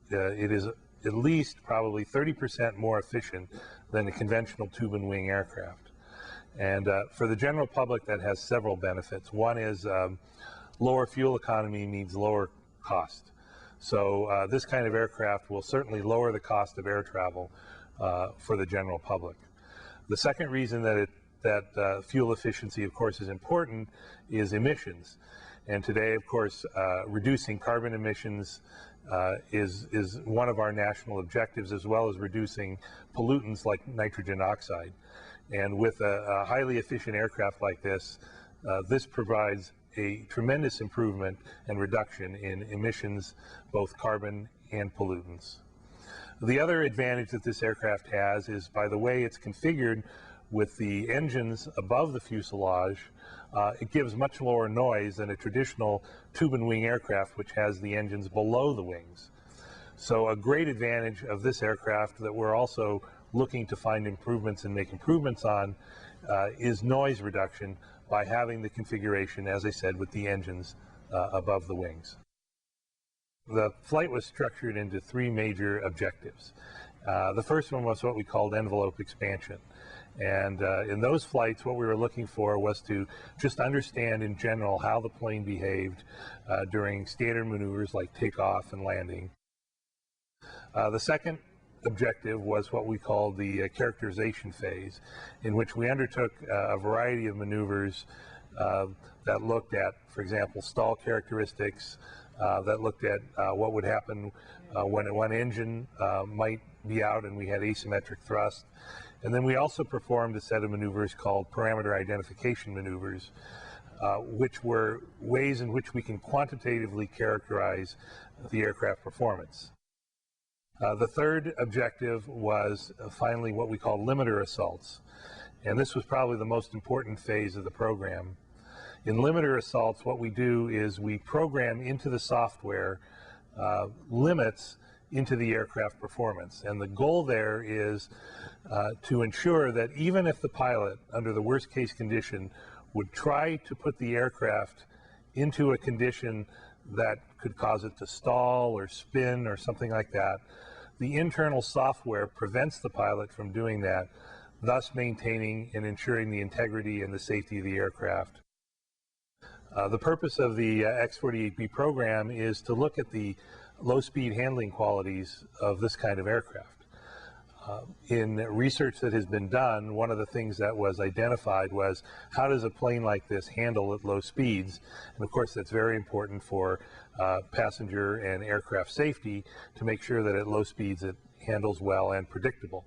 it is at least probably 30% more efficient than a conventional tube and wing aircraft. And for the general public, that has several benefits. One is lower fuel economy means lower cost. So this kind of aircraft will certainly lower the cost of air travel for the general public. The second reason that fuel efficiency, of course, is important is emissions. And today, of course, reducing carbon emissions is one of our national objectives, as well as reducing pollutants like nitrogen oxide. And with a highly efficient aircraft like this, this provides a tremendous improvement and reduction in emissions, both carbon and pollutants. The other advantage that this aircraft has is by the way it's configured with the engines above the fuselage, it gives much lower noise than a traditional tube and wing aircraft, which has the engines below the wings. So a great advantage of this aircraft that we're also looking to find improvements and make improvements on is noise reduction by having the configuration, as I said, with the engines above the wings. The flight was structured into three major objectives. The first one was what we called envelope expansion. And in those flights, what we were looking for was to just understand in general how the plane behaved during standard maneuvers like takeoff and landing. The second objective was what we called the characterization phase, in which we undertook a variety of maneuvers that looked at, for example, stall characteristics, that looked at what would happen when one engine might be out and we had asymmetric thrust. And then we also performed a set of maneuvers called parameter identification maneuvers, which were ways in which we can quantitatively characterize the aircraft performance. The third objective was finally what we call limiter assaults. And this was probably the most important phase of the program. In limiter assaults, what we do is we program into the software limits into the aircraft performance. And the goal there is to ensure that even if the pilot, under the worst case condition, would try to put the aircraft into a condition that could cause it to stall or spin or something like that, the internal software prevents the pilot from doing that, thus maintaining and ensuring the integrity and the safety of the aircraft. The purpose of the X-48B program is to look at the low-speed handling qualities of this kind of aircraft. In research that has been done, one of the things that was identified was how does a plane like this handle at low speeds? And of course that's very important for passenger and aircraft safety to make sure that at low speeds it handles well and predictable.